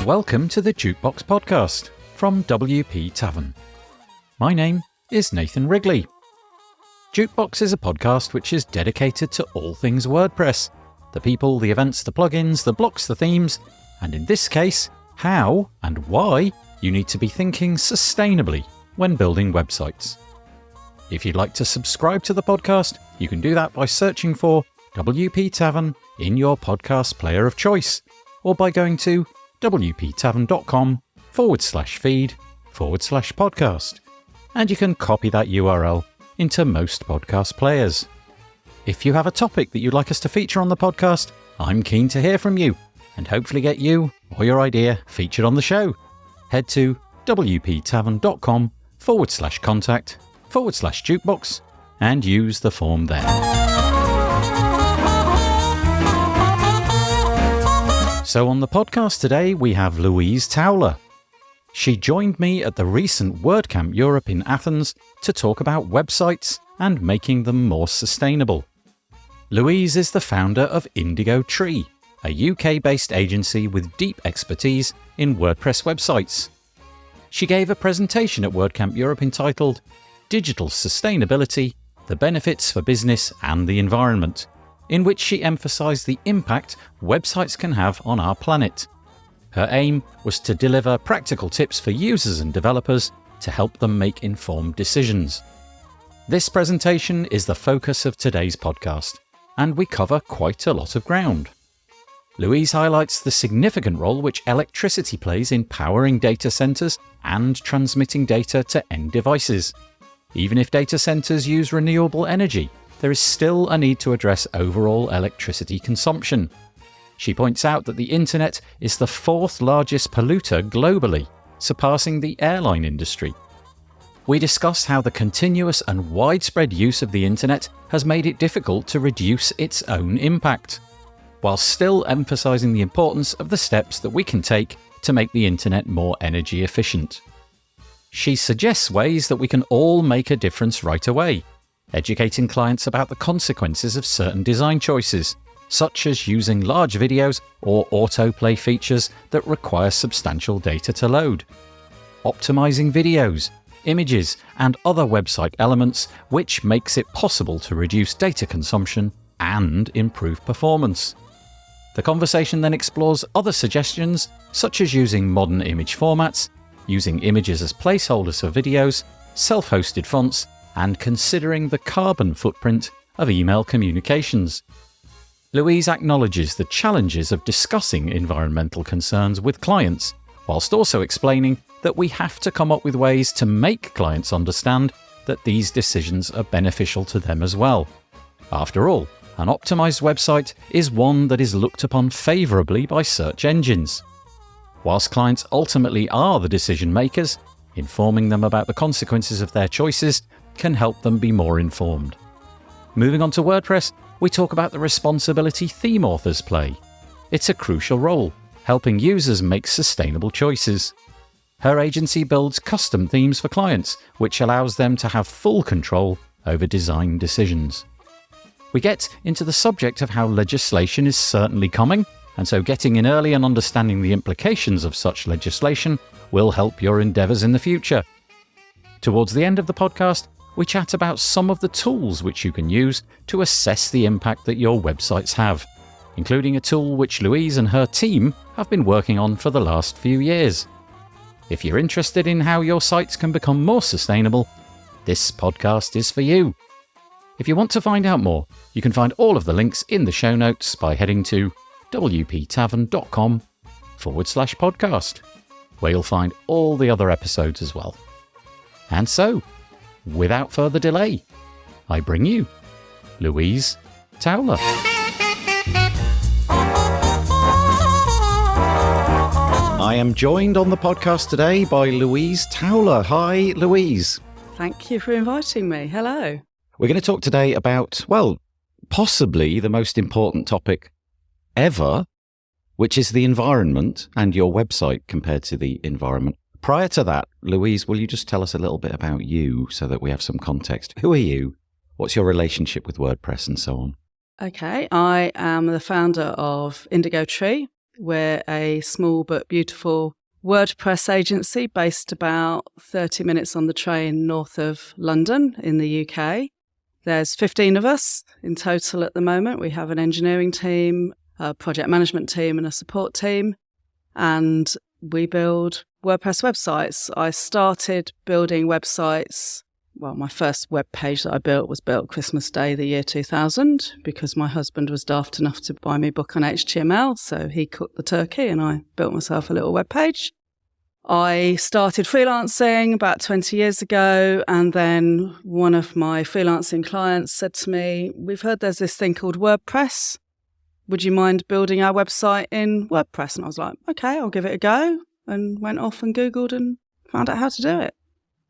Welcome to the Jukebox Podcast from WP Tavern. My name is Nathan Wrigley. Jukebox is a podcast which is dedicated to all things WordPress. The people, the events, the plugins, the blocks, the themes, and in this case, how and why you need to be thinking sustainably when building websites. If you'd like to subscribe to the podcast, you can do that by searching for WP Tavern in your podcast player of choice, or by going to wptavern.com/feed/podcast, and you can copy that URL into most podcast players. If you have a topic that you'd like us to feature on the podcast, I'm keen to hear from you and hopefully get you or your idea featured on the show. Head to wptavern.com/contact/jukebox and use the form there. So on the podcast today, we have Louise Towler. She joined me at the recent WordCamp Europe in Athens to talk about websites and making them more sustainable. Louise is the founder of Indigo Tree, a UK-based agency with deep expertise in WordPress websites. She gave a presentation at WordCamp Europe entitled Digital Sustainability, the Benefits for Business and the Environment, in which she emphasised the impact websites can have on our planet. Her aim was to deliver practical tips for users and developers to help them make informed decisions. This presentation is the focus of today's podcast, and we cover quite a lot of ground. Louise highlights the significant role which electricity plays in powering data centres and transmitting data to end devices. Even if data centres use renewable energy, there is still a need to address overall electricity consumption. She points out that the internet is the fourth largest polluter globally, surpassing the airline industry. We discuss how the continuous and widespread use of the internet has made it difficult to reduce its own impact, while still emphasising the importance of the steps that we can take to make the internet more energy efficient. She suggests ways that we can all make a difference right away, educating clients about the consequences of certain design choices, such as using large videos or autoplay features that require substantial data to load, optimizing videos, images, and other website elements, which makes it possible to reduce data consumption and improve performance. The conversation then explores other suggestions, such as using modern image formats, using images as placeholders for videos, self-hosted fonts, and considering the carbon footprint of email communications. Louise acknowledges the challenges of discussing environmental concerns with clients, whilst also explaining that we have to come up with ways to make clients understand that these decisions are beneficial to them as well. After all, an optimized website is one that is looked upon favourably by search engines. Whilst clients ultimately are the decision makers, informing them about the consequences of their choices can help them be more informed. Moving on to WordPress, we talk about the responsibility theme authors play. It's a crucial role, helping users make sustainable choices. Her agency builds custom themes for clients, which allows them to have full control over design decisions. We get into the subject of how legislation is certainly coming, and so getting in early and understanding the implications of such legislation will help your endeavours in the future. Towards the end of the podcast, we chat about some of the tools which you can use to assess the impact that your websites have, including a tool which Louise and her team have been working on for the last few years. If you're interested in how your sites can become more sustainable, this podcast is for you. If you want to find out more, you can find all of the links in the show notes by heading to wptavern.com/podcast, where you'll find all the other episodes as well. And so, without further delay, I bring you Louise Towler. I am joined on the podcast today by Louise Towler. Hi, Louise. Thank you for inviting me. Hello. We're going to talk today about, well, possibly the most important topic ever, which is the environment and your website compared to the environment. Prior to that, Louise, will you just tell us a little bit about you so that we have some context? Who are you? What's your relationship with WordPress and so on? Okay, I am the founder of Indigo Tree. We're a small but beautiful WordPress agency based about 30 minutes on the train north of London in the UK. There's 15 of us in total at the moment. We have an engineering team, a project management team and a support team, and we build WordPress websites. I started building websites. Well, my first web page that I built was built Christmas Day, the year 2000, because my husband was daft enough to buy me a book on HTML. So he cooked the turkey and I built myself a little web page. I started freelancing about 20 years ago. And then one of my freelancing clients said to me, "We've heard there's this thing called WordPress. Would you mind building our website in WordPress?" And I was like, "Okay, I'll give it a go." And went off and Googled and found out how to do it.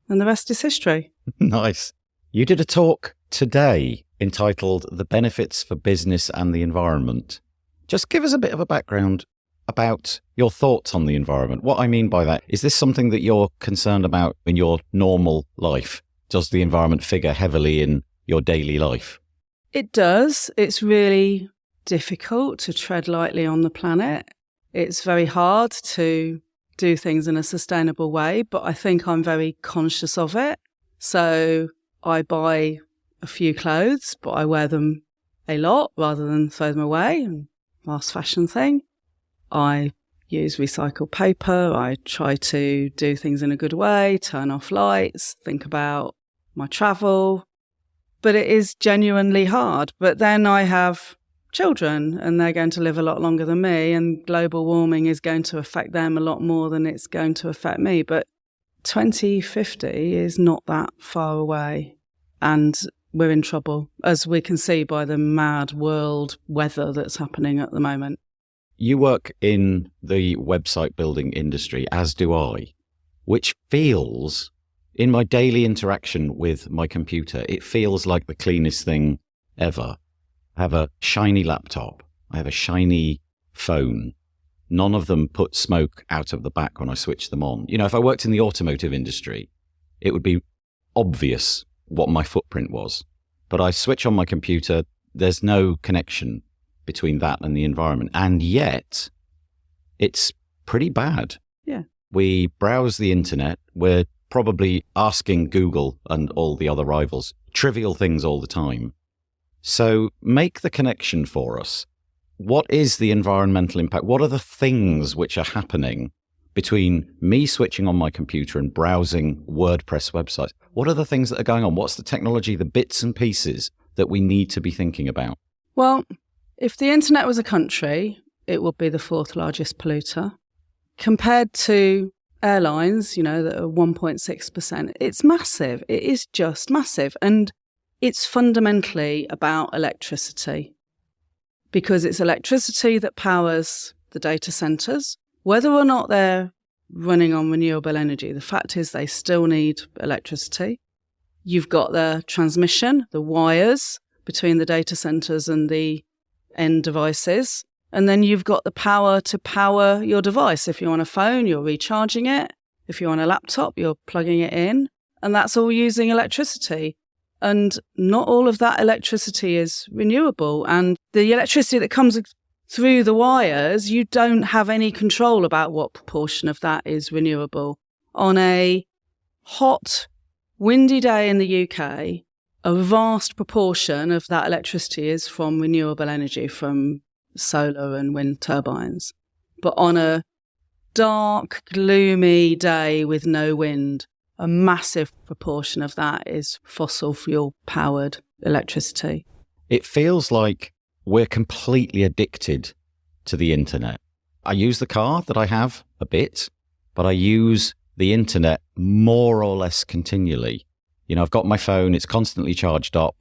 And the rest is history. Nice. You did a talk today entitled The Benefits for Business and the Environment. Just give us a bit of a background about your thoughts on the environment. What I mean by that, is this something that you're concerned about in your normal life? Does the environment figure heavily in your daily life? It does. It's really difficult to tread lightly on the planet. It's very hard to do things in a sustainable way, but I think I'm very conscious of it. So I buy a few clothes, but I wear them a lot rather than throw them away. Fast fashion thing. I use recycled paper. I try to do things in a good way, turn off lights, think about my travel. But it is genuinely hard. But then I have children and they're going to live a lot longer than me, and global warming is going to affect them a lot more than it's going to affect me. But 2050 is not that far away and we're in trouble, as we can see by the mad world weather that's happening at the moment. You work in the website building industry, as do I, which feels, in my daily interaction with my computer, it feels like the cleanest thing ever. I have a shiny laptop. I have a shiny phone. None of them put smoke out of the back when I switch them on. You know, if I worked in the automotive industry, it would be obvious what my footprint was. But I switch on my computer, there's no connection between that and the environment. And yet, it's pretty bad. Yeah. We browse the internet. We're probably asking Google and all the other rivals trivial things all the time. So make the connection for us. What is the environmental impact? What are the things which are happening between me switching on my computer and browsing WordPress websites? What are the things that are going on? What's the technology, the bits and pieces that we need to be thinking about? Well, if the internet was a country, it would be the fourth largest polluter. Compared to airlines, you know, that are 1.6%, it's massive. It is just massive. And it's fundamentally about electricity, because it's electricity that powers the data centers, whether or not they're running on renewable energy. The fact is they still need electricity. You've got the transmission, the wires between the data centers and the end devices. And then you've got the power to power your device. If you're on a phone, you're recharging it. If you're on a laptop, you're plugging it in. And that's all using electricity. And not all of that electricity is renewable. And the electricity that comes through the wires, you don't have any control about what proportion of that is renewable. On a hot, windy day in the UK, a vast proportion of that electricity is from renewable energy, from solar and wind turbines. But on a dark, gloomy day with no wind, a massive proportion of that is fossil fuel-powered electricity. It feels like we're completely addicted to the internet. I use the car that I have a bit, but I use the internet more or less continually. You know, I've got my phone, it's constantly charged up.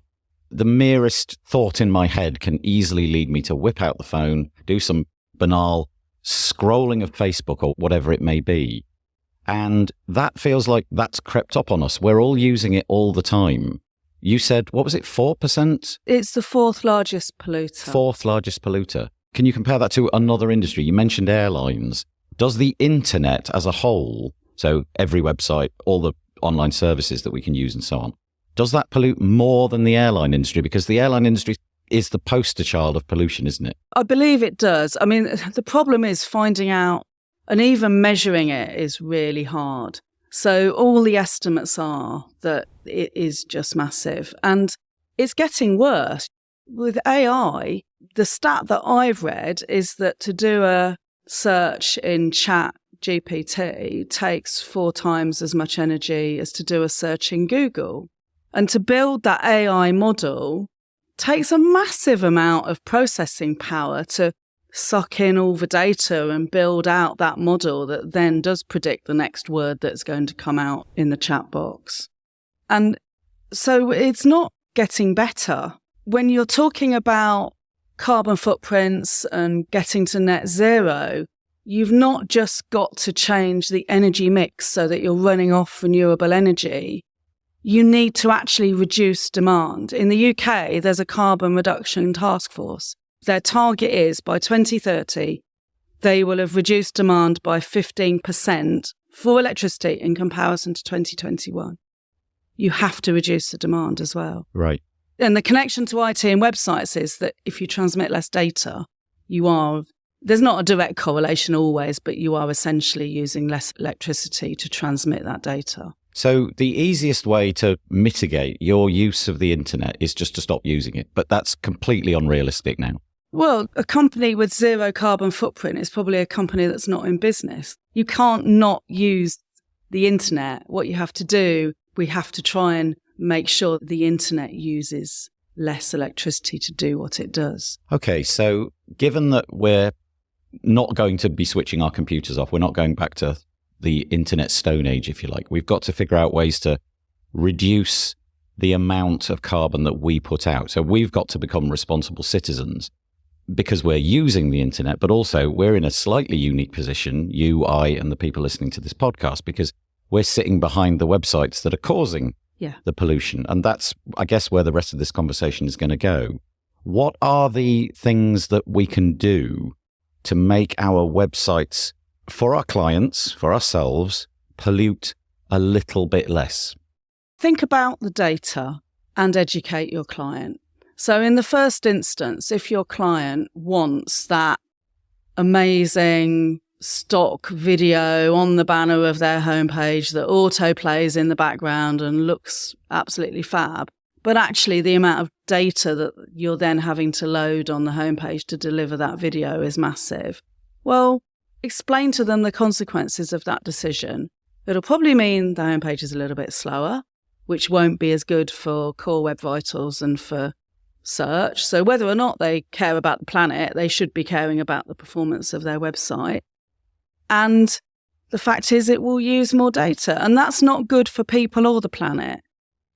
The merest thought in my head can easily lead me to whip out the phone, do some banal scrolling of Facebook or whatever it may be. And that feels like that's crept up on us. We're all using it all the time. You said, what was it, 4%? It's the fourth largest polluter. Fourth largest polluter. Can you compare that to another industry? You mentioned airlines. Does the internet as a whole, so every website, all the online services that we can use and so on, does that pollute more than the airline industry? Because the airline industry is the poster child of pollution, isn't it? I believe it does. I mean, the problem is finding out and even measuring it is really hard. So all the estimates are that it is just massive. And it's getting worse. With AI, the stat that I've read is that to do a search in Chat GPT takes 4 times as much energy as to do a search in Google. And to build that AI model takes a massive amount of processing power to suck in all the data and build out that model that then does predict the next word that's going to come out in the chat box. And so it's not getting better. When you're talking about carbon footprints and getting to net zero, you've not just got to change the energy mix so that you're running off renewable energy. You need to actually reduce demand. In the UK, there's a carbon reduction task force. Their target is by 2030, they will have reduced demand by 15% for electricity in comparison to 2021. You have to reduce the demand as well. Right. And the connection to IT and websites is that if you transmit less data, there's not a direct correlation always, but you are essentially using less electricity to transmit that data. So the easiest way to mitigate your use of the internet is just to stop using it. But that's completely unrealistic now. Well, a company with zero carbon footprint is probably a company that's not in business. You can't not use the internet. What you have to do, we have to try and make sure that the internet uses less electricity to do what it does. Okay, so given that we're not going to be switching our computers off, we're not going back to the internet stone age, if you like. We've got to figure out ways to reduce the amount of carbon that we put out. So we've got to become responsible citizens because we're using the internet, but also we're in a slightly unique position, you, I, and the people listening to this podcast, because we're sitting behind the websites that are causing the pollution. And that's, I guess, where the rest of this conversation is going to go. What are the things that we can do to make our websites, for our clients, for ourselves, pollute a little bit less? Think about the data and educate your client. So in the first instance, if your client wants that amazing stock video on the banner of their homepage that auto plays in the background and looks absolutely fab, but actually the amount of data that you're then having to load on the homepage to deliver that video is massive, well, explain to them the consequences of that decision. It'll probably mean the homepage is a little bit slower, which won't be as good for core web vitals and for search. So whether or not they care about the planet, they should be caring about the performance of their website. And the fact is it will use more data, and that's not good for people or the planet.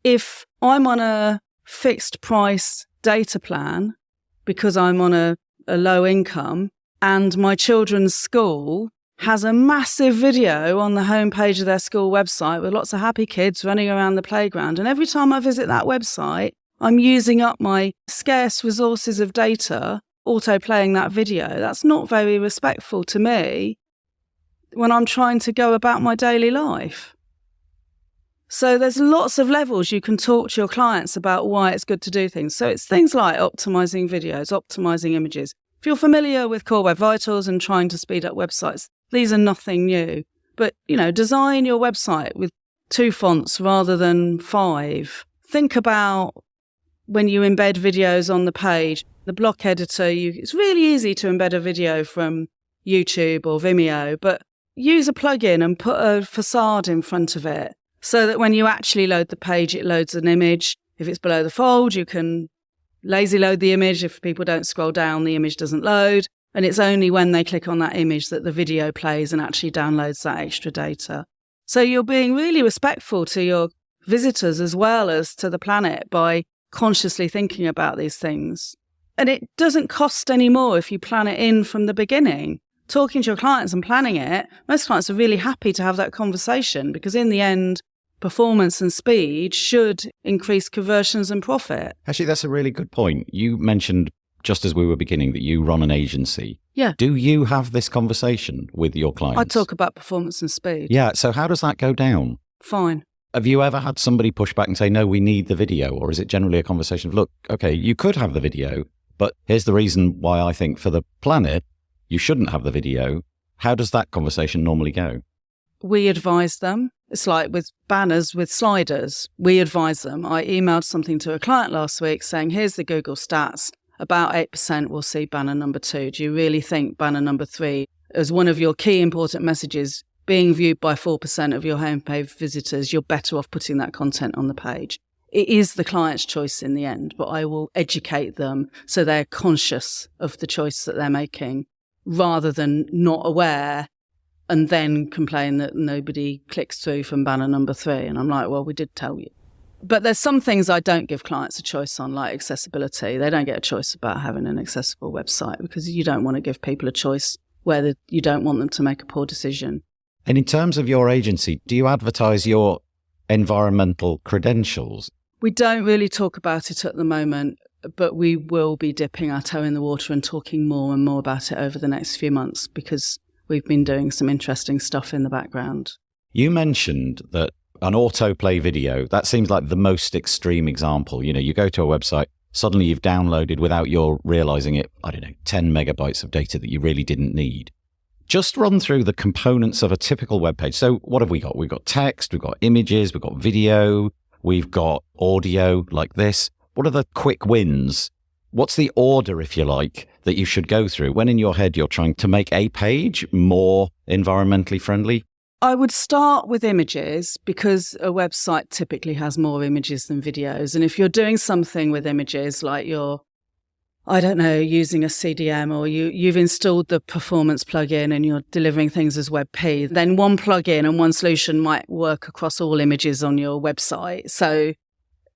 If I'm on a fixed price data plan because I'm on a low income and my children's school has a massive video on the homepage of their school website with lots of happy kids running around the playground, and every time I visit that website, I'm using up my scarce resources of data auto-playing that video. That's not very respectful to me when I'm trying to go about my daily life. So there's lots of levels you can talk to your clients about why it's good to do things. So it's things like optimizing videos, optimizing images. If you're familiar with Core Web Vitals and trying to speed up websites, these are nothing new. But, design your website with 2 fonts rather than 5. Think about when you embed videos on the page, the block editor, it's really easy to embed a video from YouTube or Vimeo, but use a plugin and put a facade in front of it so that when you actually load the page, it loads an image. If it's below the fold, you can lazy load the image. If people don't scroll down, the image doesn't load. And it's only when they click on that image that the video plays and actually downloads that extra data. So you're being really respectful to your visitors as well as to the planet by consciously thinking about these things. And it doesn't cost any more if you plan it in from the beginning. Talking to your clients and planning it, most clients are really happy to have that conversation because in the end, performance and speed should increase conversions and profit. Actually, that's a really good point. You mentioned just as we were beginning that you run an agency. Yeah. Do you have this conversation with your clients? I talk about performance and speed. Yeah. So how does that go down? Fine. Have you ever had somebody push back and say, no, we need the video? Or is it generally a conversation of, look, okay, you could have the video, but here's the reason why I think for the planet, you shouldn't have the video. How does that conversation normally go? We advise them. It's like with banners, with sliders. We advise them. I emailed something to a client last week saying, here's the Google stats. About 8% will see banner number 2. Do you really think banner number 3, as one of your key important messages, being viewed by 4% of your homepage visitors, you're better off putting that content on the page? It is the client's choice in the end, but I will educate them so they're conscious of the choice that they're making rather than not aware and then complain that nobody clicks through from banner number 3. And I'm like, well, we did tell you. But there's some things I don't give clients a choice on, like accessibility. They don't get a choice about having an accessible website because you don't want to give people a choice where you don't want them to make a poor decision. And in terms of your agency, do you advertise your environmental credentials? We don't really talk about it at the moment, but we will be dipping our toe in the water and talking more and more about it over the next few months because we've been doing some interesting stuff in the background. You mentioned that an autoplay video, that seems like the most extreme example. You know, you go to a website, suddenly you've downloaded without your realizing it, 10 megabytes of data that you really didn't need. Just run through the components of a typical web page. So what have we got? We've got text, we've got images, we've got video, we've got audio like this. What are the quick wins? What's the order, if you like, that you should go through when in your head you're trying to make a page more environmentally friendly? I would start with images because a website typically has more images than videos. And if you're doing something with images, like you're, using a CDM or you've installed the performance plugin and you're delivering things as WebP, then one plugin and one solution might work across all images on your website. So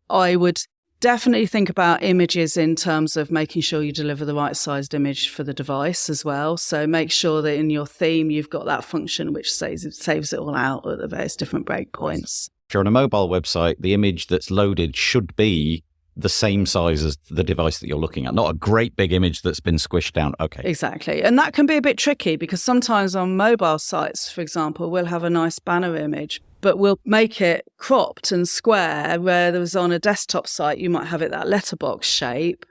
I would definitely think about images in terms of making sure you deliver the right sized image for the device as well. So make sure that in your theme, you've got that function which saves it all out at the various different breakpoints. If you're on a mobile website, the image that's loaded should be the same size as the device that you're looking at, not a great big image that's been squished down. Okay. Exactly. And that can be a bit tricky because sometimes on mobile sites, for example, we'll have a nice banner image, but we'll make it cropped and square, whereas on a desktop site, you might have it that letterbox shape.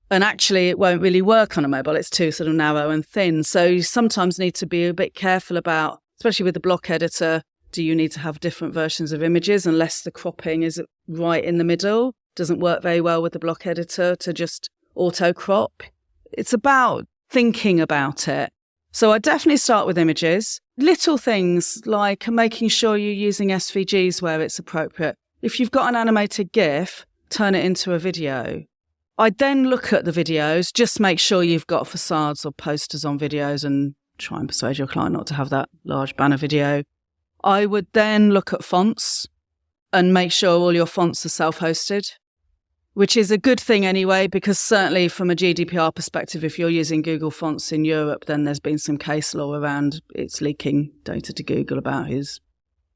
And actually, it won't really work on a mobile. It's too sort of narrow and thin. So you sometimes need to be a bit careful about, especially with the block editor, do you need to have different versions of images unless the cropping is right in the middle? Doesn't work very well with the block editor to just auto crop. It's about thinking about it. So I definitely start with images. Little things like making sure you're using SVGs where it's appropriate. If you've got an animated GIF, turn it into a video. I then look at the videos, just make sure you've got facades or posters on videos and try and persuade your client not to have that large banner video. I would then look at fonts and make sure all your fonts are self-hosted, which is a good thing anyway, because certainly from a GDPR perspective, if you're using Google fonts in Europe, then there's been some case law around it's leaking data to Google about who's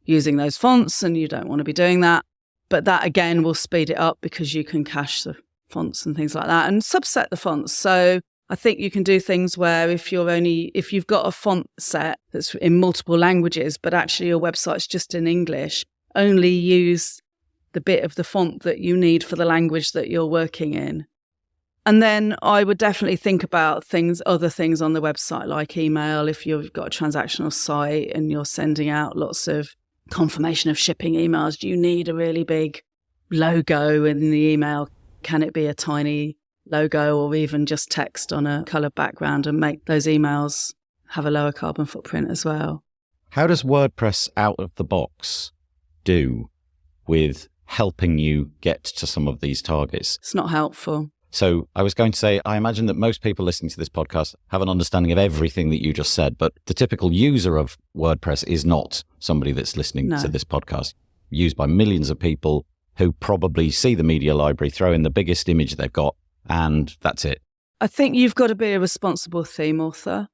using those fonts, and you don't want to be doing that. But that, again, will speed it up because you can cache the fonts and things like that and subset the fonts. So I think you can do things where if you've got a font set that's in multiple languages, but actually your website's just in English, only use the bit of the font that you need for the language that you're working in. And then I would definitely think about other things on the website, like email. If you've got a transactional site and you're sending out lots of confirmation of shipping emails, do you need a really big logo in the email? Can it be a tiny logo or even just text on a coloured background and make those emails have a lower carbon footprint as well? How does WordPress out of the box do with helping you get to some of these targets? It's not helpful. So I was going to say, I imagine that most people listening to this podcast have an understanding of everything that you just said, but the typical user of WordPress is not somebody that's listening to this podcast, used by millions of people who probably see the media library, throw in the biggest image they've got, and that's it. I think you've got to be a responsible theme author.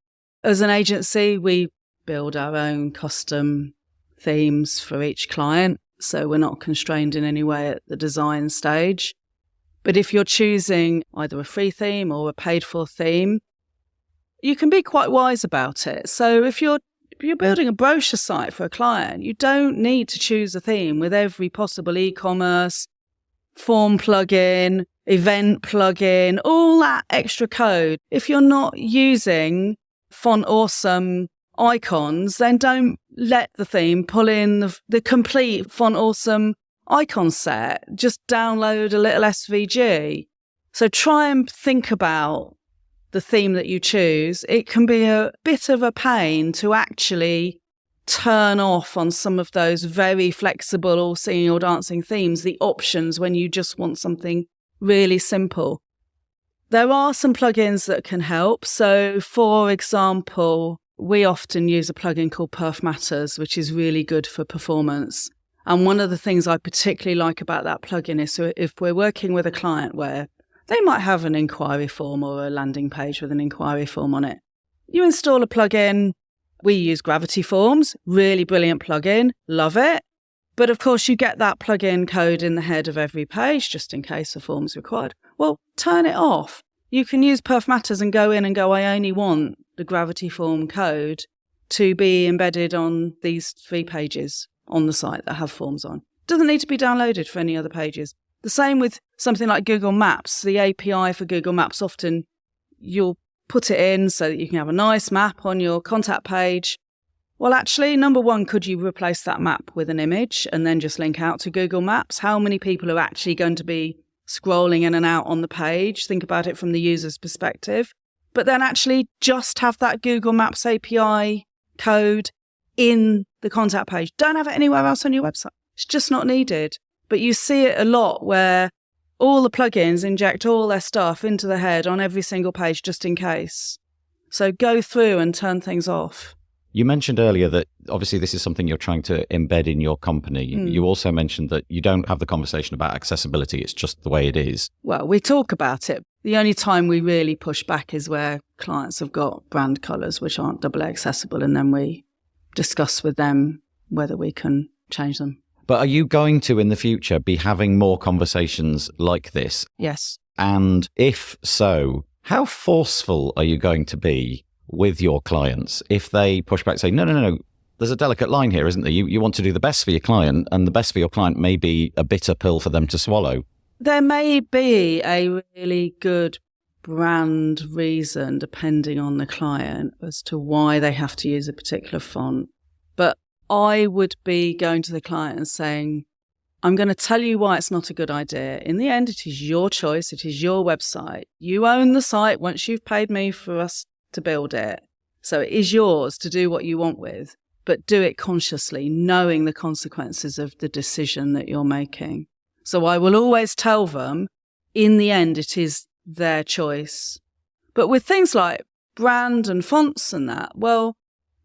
As an agency, we build our own custom themes for each client, so we're not constrained in any way at the design stage. But if you're choosing either a free theme or a paid-for theme, you can be quite wise about it. So if you're you're building a brochure site for a client, you don't need to choose a theme with every possible e-commerce, form plugin, event plugin, all that extra code. If you're not using Font Awesome icons, then don't let the theme pull in the complete Font Awesome icon set. Just download a little SVG. So try and think about the theme that you choose. It can be a bit of a pain to actually turn off on some of those very flexible all singing or dancing themes, the options when you just want something really simple. There are some plugins that can help. So for example, we often use a plugin called Perf Matters, which is really good for performance. And one of the things I particularly like about that plugin is so if we're working with a client where they might have an inquiry form or a landing page with an inquiry form on it, you install a plugin. We use Gravity Forms, really brilliant plugin, love it. But of course, you get that plugin code in the head of every page just in case a form's required. Well, turn it off. You can use Perf Matters and go in and go, I only want the Gravity Form code to be embedded on these 3 pages on the site that have forms on. Doesn't need to be downloaded for any other pages. The same with something like Google Maps. The API for Google Maps, often you'll put it in so that you can have a nice map on your contact page. Well, actually, number one, could you replace that map with an image and then just link out to Google Maps? How many people are actually going to be scrolling in and out on the page? Think about it from the user's perspective. But then actually just have that Google Maps API code in the contact page. Don't have it anywhere else on your website. It's just not needed. But you see it a lot where all the plugins inject all their stuff into the head on every single page just in case. So go through and turn things off. You mentioned earlier that obviously this is something you're trying to embed in your company. You also mentioned that you don't have the conversation about accessibility. It's just the way it is. Well, we talk about it. The only time we really push back is where clients have got brand colours which aren't doubly accessible, and then we discuss with them whether we can change them. But are you going to, in the future, be having more conversations like this? Yes. And if so, how forceful are you going to be with your clients if they push back, say, no, there's a delicate line here, isn't there? You want to do the best for your client, and the best for your client may be a bitter pill for them to swallow. There may be a really good brand reason, depending on the client, as to why they have to use a particular font. But I would be going to the client and saying, I'm going to tell you why it's not a good idea. In the end, it is your choice. It is your website. You own the site once you've paid me for us to build it. So it is yours to do what you want with, but do it consciously, knowing the consequences of the decision that you're making. So I will always tell them, in the end, it is their choice. But with things like brand and fonts and that, well,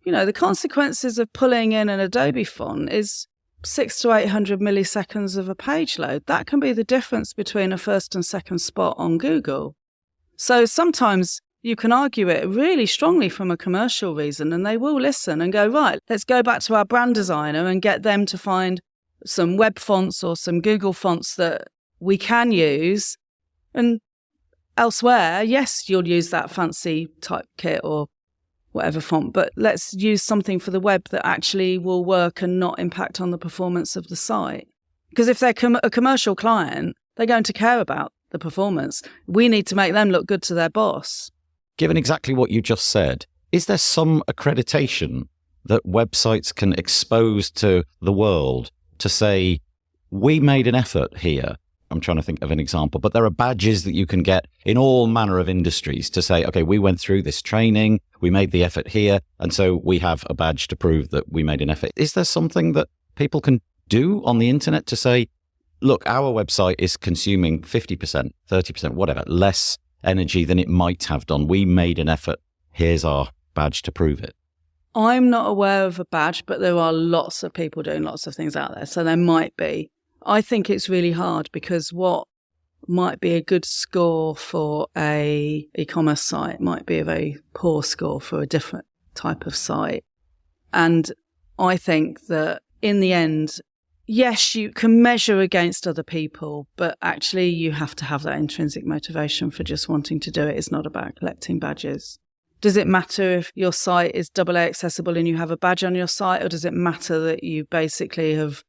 the consequences of pulling in an Adobe font is 600 to 800 milliseconds of a page load. That can be the difference between a first and second spot on Google. So sometimes you can argue it really strongly from a commercial reason, and they will listen and go, right, let's go back to our brand designer and get them to find some web fonts or some Google fonts that we can use. And elsewhere, yes, you'll use that fancy typekit or whatever font, but let's use something for the web that actually will work and not impact on the performance of the site. Because if they're a commercial client, they're going to care about the performance. We need to make them look good to their boss. Given exactly what you just said, is there some accreditation that websites can expose to the world to say, we made an effort here? I'm trying to think of an example, but there are badges that you can get in all manner of industries to say, okay, we went through this training, we made the effort here, and so we have a badge to prove that we made an effort. Is there something that people can do on the internet to say, look, our website is consuming 50%, 30%, whatever, less energy than it might have done. We made an effort. Here's our badge to prove it. I'm not aware of a badge, but there are lots of people doing lots of things out there. So there might be. I think it's really hard because what might be a good score for a e-commerce site might be a very poor score for a different type of site. And I think that in the end, yes, you can measure against other people, but actually you have to have that intrinsic motivation for just wanting to do it. It's not about collecting badges. Does it matter if your site is AA accessible and you have a badge on your site, or does it matter that you basically have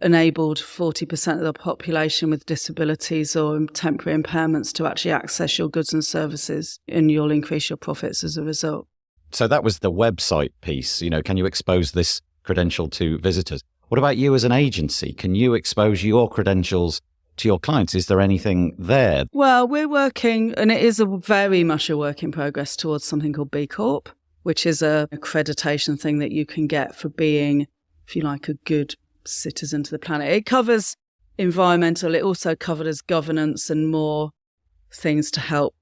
enabled 40% of the population with disabilities or temporary impairments to actually access your goods and services, and you'll increase your profits as a result? So that was the website piece. Can you expose this credential to visitors? What about you as an agency? Can you expose your credentials to your clients? Is there anything there? Well, we're working, and it is very much a work in progress, towards something called B Corp, which is a accreditation thing that you can get for being, if you like, a good citizen to the planet. It covers environmental, it also covers governance and more things to help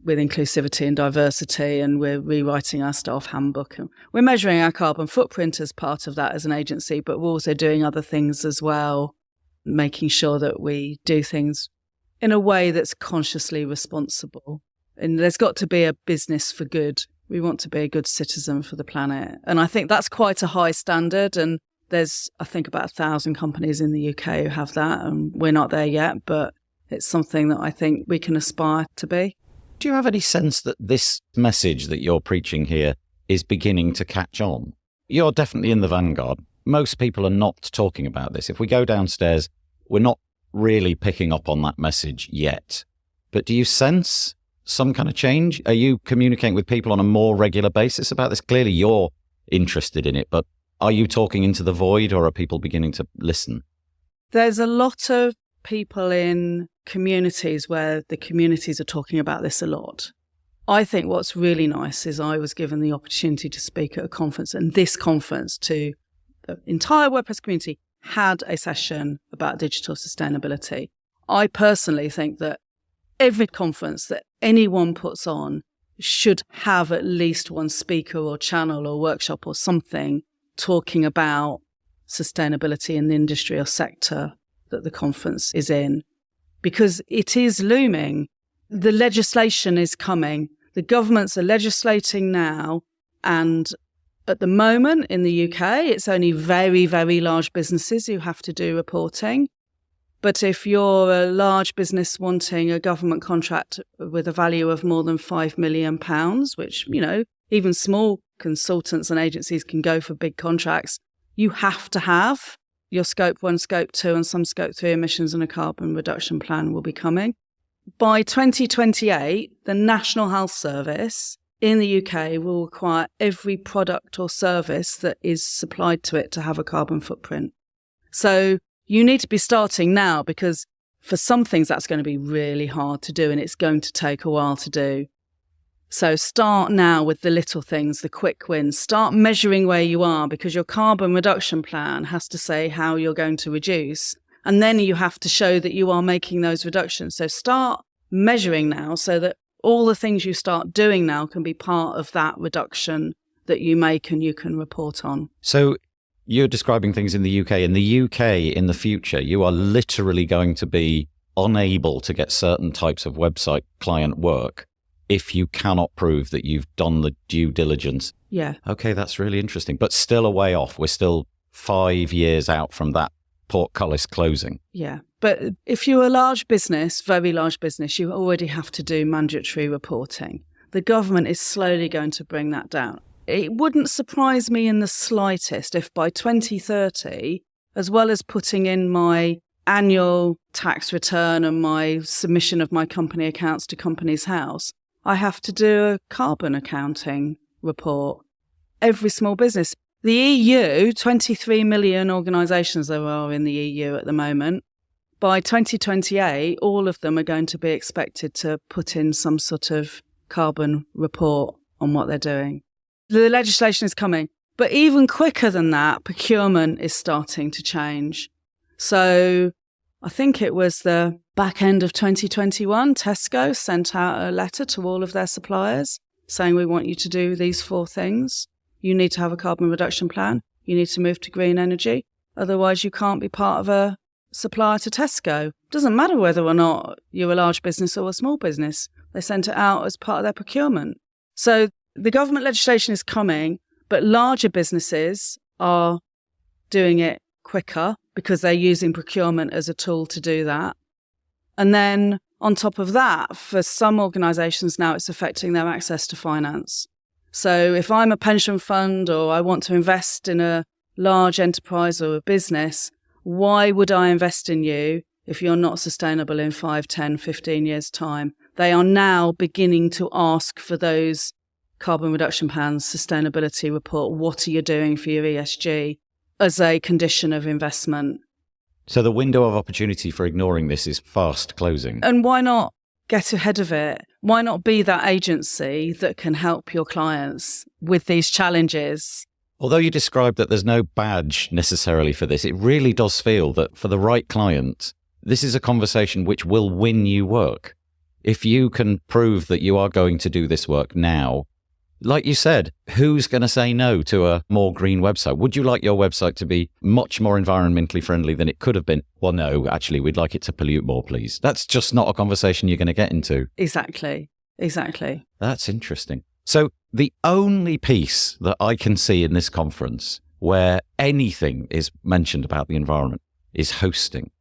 with inclusivity and diversity, and we're rewriting our staff handbook. And we're measuring our carbon footprint as part of that as an agency, but we're also doing other things as well, making sure that we do things in a way that's consciously responsible. And there's got to be a business for good. We want to be a good citizen for the planet. And I think that's quite a high standard. And there's, I think, about 1,000 companies in the UK who have that. And we're not there yet, but it's something that I think we can aspire to be. Do you have any sense that this message that you're preaching here is beginning to catch on? You're definitely in the vanguard. Most people are not talking about this. If we go downstairs, we're not really picking up on that message yet. But do you sense some kind of change? Are you communicating with people on a more regular basis about this? Clearly you're interested in it, but are you talking into the void, or are people beginning to listen? There's a lot of people in communities where the communities are talking about this a lot. I think what's really nice is I was given the opportunity to speak at a conference, and this conference to the entire WordPress community had a session about digital sustainability. I personally think that every conference that anyone puts on should have at least one speaker or channel or workshop or something talking about sustainability in the industry or sector that the conference is in, because it is looming. The legislation is coming. The governments are legislating now, and at the moment in the UK, it's only very, very large businesses who have to do reporting. But if you're a large business wanting a government contract with a value of more than £5 million, which, even small consultants and agencies can go for big contracts, you have to have your Scope 1, Scope 2 and some Scope 3 emissions, and a carbon reduction plan will be coming. By 2028, the National Health Service in the UK will require every product or service that is supplied to it to have a carbon footprint. So you need to be starting now, because for some things that's going to be really hard to do and it's going to take a while to do. So start now with the little things, the quick wins. Start measuring where you are, because your carbon reduction plan has to say how you're going to reduce. And then you have to show that you are making those reductions. So start measuring now, so that all the things you start doing now can be part of that reduction that you make and you can report on. So you're describing things in the UK. In the UK, in the future, you are literally going to be unable to get certain types of website client work if you cannot prove that you've done the due diligence. Yeah. Okay, that's really interesting, but still a way off. We're still 5 years out from that portcullis closing. Yeah. But if you're a large business, very large business, you already have to do mandatory reporting. The government is slowly going to bring that down. It wouldn't surprise me in the slightest if by 2030, as well as putting in my annual tax return and my submission of my company accounts to Companies House, I have to do a carbon accounting report. Every small business. The EU, 23 million organisations there are in the EU at the moment. By 2028, all of them are going to be expected to put in some sort of carbon report on what they're doing. The legislation is coming. But even quicker than that, procurement is starting to change. So I think it was the back end of 2021, Tesco sent out a letter to all of their suppliers saying, we want you to do these 4 things. You need to have a carbon reduction plan. You need to move to green energy. Otherwise, you can't be part of a supplier to Tesco. Doesn't matter whether or not you're a large business or a small business. They sent it out as part of their procurement. So the government legislation is coming, but larger businesses are doing it quicker because they're using procurement as a tool to do that. And then on top of that, for some organisations now, it's affecting their access to finance. So if I'm a pension fund or I want to invest in a large enterprise or a business, why would I invest in you if you're not sustainable in 5, 10, 15 years' time? They are now beginning to ask for those carbon reduction plans, sustainability report. What are you doing for your ESG as a condition of investment? So the window of opportunity for ignoring this is fast closing. And why not get ahead of it? Why not be that agency that can help your clients with these challenges? Although you described that there's no badge necessarily for this, it really does feel that for the right client, this is a conversation which will win you work. If you can prove that you are going to do this work now, like you said, who's going to say no to a more green website? Would you like your website to be much more environmentally friendly than it could have been? Well, no, actually, we'd like it to pollute more, please. That's just not a conversation you're going to get into. Exactly. That's interesting. So the only piece that I can see in this conference where anything is mentioned about the environment is hosting.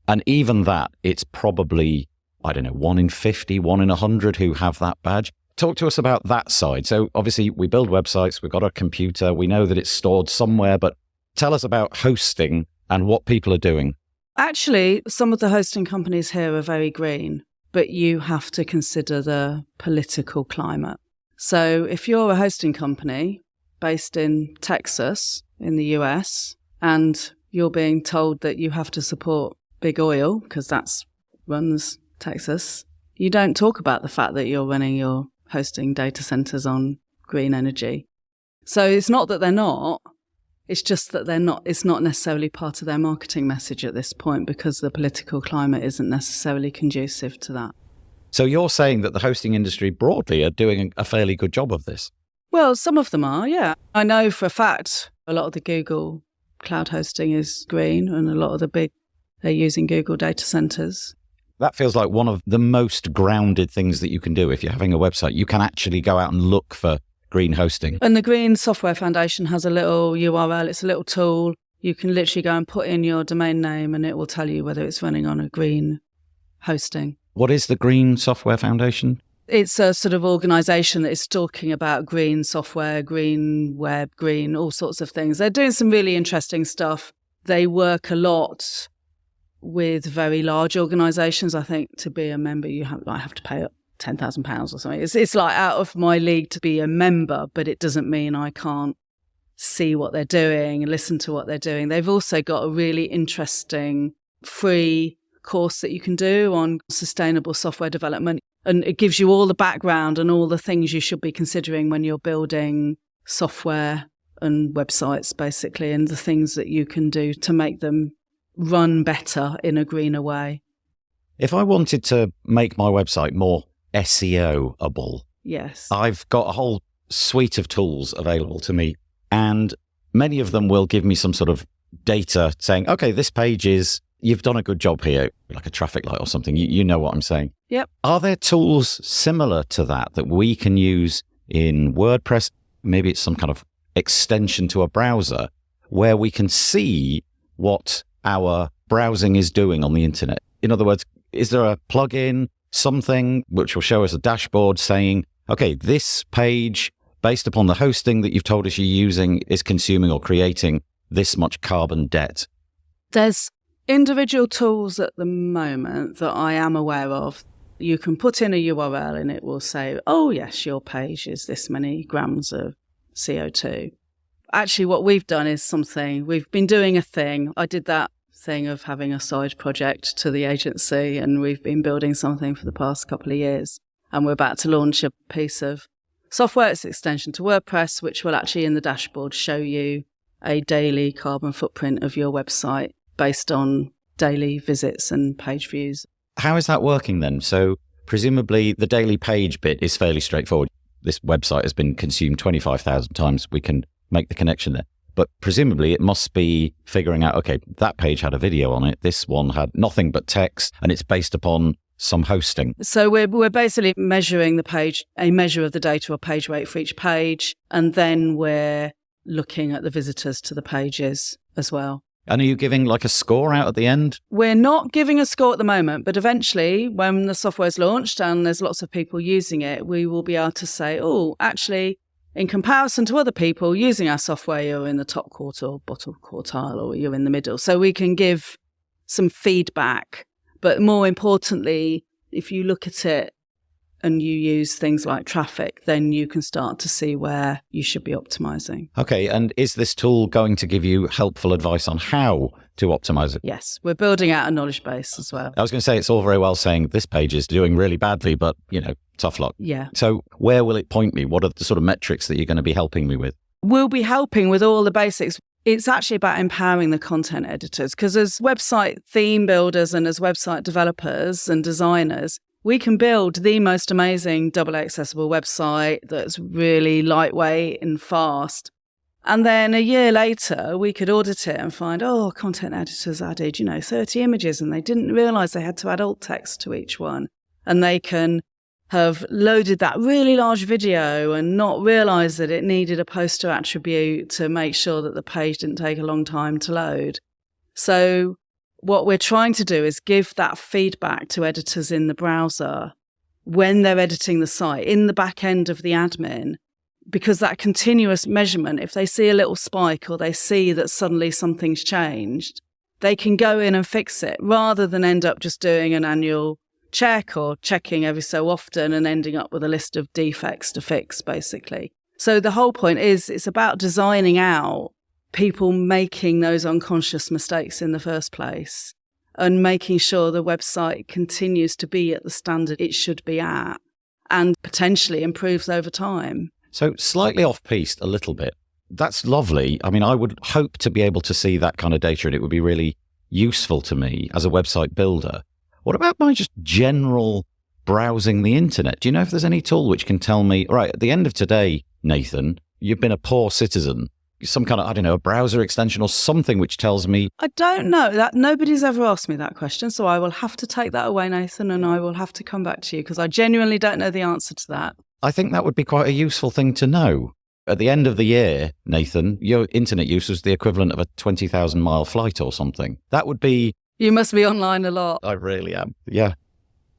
And even that, it's probably, 1 in 50, 1 in 100 who have that badge. Talk to us about that side. So obviously we build websites, we've got a computer, we know that it's stored somewhere, but tell us about hosting and what people are doing. Actually, some of the hosting companies here are very green, but you have to consider the political climate. So if you're a hosting company based in Texas, in the US, and you're being told that you have to support big oil, because that's runs Texas, you don't talk about the fact that you're running your hosting data centers on green energy. So it's not that they're not, it's just that they're not, it's not necessarily part of their marketing message at this point because the political climate isn't necessarily conducive to that. So you're saying that the hosting industry broadly are doing a fairly good job of this? Well, some of them are, yeah. I know for a fact a lot of the Google cloud hosting is green and a lot of the big, they're using Google data centers. That feels like one of the most grounded things that you can do. If you're having a website, you can actually go out and look for green hosting. And the Green Software Foundation has a little URL. It's a little tool. You can literally go and put in your domain name and it will tell you whether it's running on a green hosting. What is the Green Software Foundation? It's a sort of organisation that is talking about green software, green web, green, all sorts of things. They're doing some really interesting stuff. They work a lot with very large organisations. I think to be a member, you have to pay £10,000 or something. It's like out of my league to be a member, but it doesn't mean I can't see what they're doing and listen to what they're doing. They've also got a really interesting free course that you can do on sustainable software development. And it gives you all the background and all the things you should be considering when you're building software and websites, basically, and the things that you can do to make them run better in a greener way. If I wanted to make my website more SEO-able, yes, I've got a whole suite of tools available to me, and many of them will give me some sort of data saying, okay, this page is, you've done a good job here, like a traffic light or something. You know what I'm saying. Yep. Are there tools similar to that we can use in WordPress? Maybe it's some kind of extension to a browser where we can see what our browsing is doing on the internet. In other words, is there a plugin, something which will show us a dashboard saying, okay, this page, based upon the hosting that you've told us you're using, is consuming or creating this much carbon debt? There's individual tools at the moment that I am aware of. You can put in a URL and it will say, oh yes, your page is this many grams of CO2. Actually, what we've done is we've been doing a thing. I did that thing of having a side project to the agency, and we've been building something for the past couple of years. And we're about to launch a piece of software. It's an extension to WordPress, which will actually in the dashboard show you a daily carbon footprint of your website based on daily visits and page views. How is that working then? So presumably the daily page bit is fairly straightforward. This website has been consumed 25,000 times. We can make the connection there. But presumably it must be figuring out, okay, that page had a video on it. This one had nothing but text, and it's based upon some hosting. So we're basically measuring the page, a measure of the data or page rate for each page. And then we're looking at the visitors to the pages as well. And are you giving like a score out at the end? We're not giving a score at the moment, but eventually when the software is launched and there's lots of people using it, we will be able to say, oh, actually, in comparison to other people using our software, you're in the top quarter or bottom quartile, or you're in the middle. So we can give some feedback. But more importantly, if you look at it and you use things like traffic, then you can start to see where you should be optimizing. Okay, and is this tool going to give you helpful advice on how to optimize it? Yes, we're building out a knowledge base as well. I was going to say, it's all very well saying this page is doing really badly, but, tough luck. Yeah. So where will it point me? What are the sort of metrics that you're going to be helping me with? We'll be helping with all the basics. It's actually about empowering the content editors, because as website theme builders and as website developers and designers, we can build the most amazing double accessible website that's really lightweight and fast. And then a year later, we could audit it and find, content editors added, 30 images, and they didn't realize they had to add alt text to each one. And they can have loaded that really large video and not realize that it needed a poster attribute to make sure that the page didn't take a long time to load. So what we're trying to do is give that feedback to editors in the browser when they're editing the site, in the back end of the admin, because that continuous measurement, if they see a little spike or they see that suddenly something's changed, they can go in and fix it rather than end up just doing an annual check or checking every so often and ending up with a list of defects to fix, basically. So the whole point is it's about designing out people making those unconscious mistakes in the first place and making sure the website continues to be at the standard it should be at and potentially improves over time. So slightly off-piste a little bit. That's lovely. I mean, I would hope to be able to see that kind of data, and it would be really useful to me as a website builder. What about my just general browsing the internet? Do you know if there's any tool which can tell me, right, at the end of today, Nathan, you've been a poor citizen? Some kind of, a browser extension or something which tells me? I don't know. That nobody's ever asked me that question, so I will have to take that away, Nathan, and I will have to come back to you because I genuinely don't know the answer to that. I think that would be quite a useful thing to know. At the end of the year, Nathan, your internet use was the equivalent of a 20,000-mile flight or something. That would be... You must be online a lot. I really am. Yeah.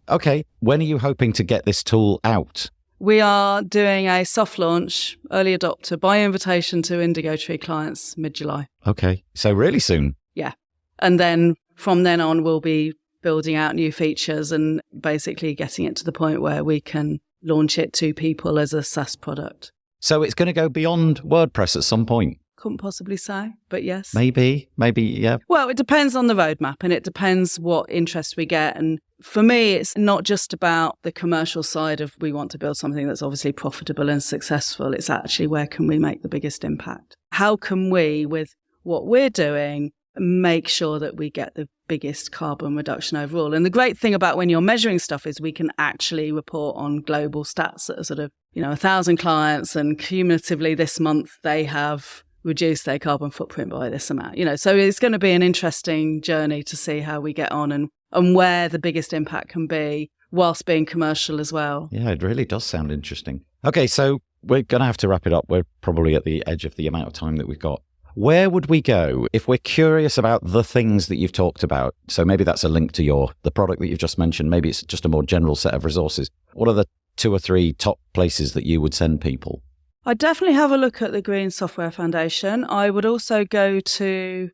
Okay. When are you hoping to get this tool out? We are doing a soft launch, early adopter, by invitation to Indigo Tree clients mid-July. Okay. So really soon? Yeah. And then from then on, we'll be building out new features and basically getting it to the point where we can launch it to people as a SaaS product. So it's going to go beyond WordPress at some point? Couldn't possibly say, but yes. Maybe, yeah. Well, it depends on the roadmap and it depends what interest we get. And for me, it's not just about the commercial side of we want to build something that's obviously profitable and successful. It's actually where can we make the biggest impact? How can we, with what we're doing, make sure that we get the biggest carbon reduction overall? And the great thing about when you're measuring stuff is we can actually report on global stats that are sort of, 1,000 clients and cumulatively this month they have reduce their carbon footprint by this amount. So it's going to be an interesting journey to see how we get on and where the biggest impact can be whilst being commercial as well. Yeah, it really does sound interesting. Okay, so we're going to have to wrap it up. We're probably at the edge of the amount of time that we've got. Where would we go if we're curious about the things that you've talked about? So maybe that's a link to the product that you've just mentioned. Maybe it's just a more general set of resources. What are the 2 or 3 top places that you would send people? I'd definitely have a look at the Green Software Foundation. I would also go to,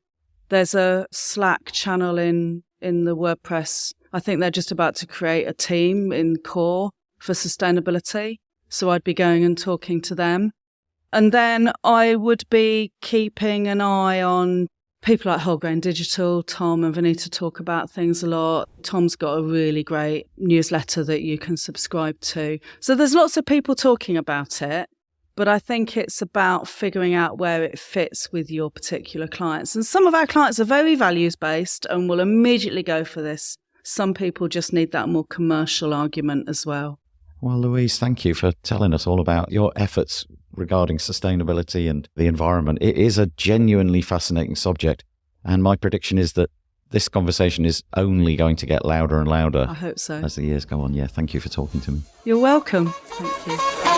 there's a Slack channel in the WordPress. I think they're just about to create a team in core for sustainability. So I'd be going and talking to them. And then I would be keeping an eye on people like Whole Grain Digital. Tom and Vanita talk about things a lot. Tom's got a really great newsletter that you can subscribe to. So there's lots of people talking about it. But I think it's about figuring out where it fits with your particular clients. And some of our clients are very values-based and will immediately go for this. Some people just need that more commercial argument as well. Well, Louise, thank you for telling us all about your efforts regarding sustainability and the environment. It is a genuinely fascinating subject. And my prediction is that this conversation is only going to get louder and louder. I hope so. As the years go on. Yeah, thank you for talking to me. You're welcome. Thank you.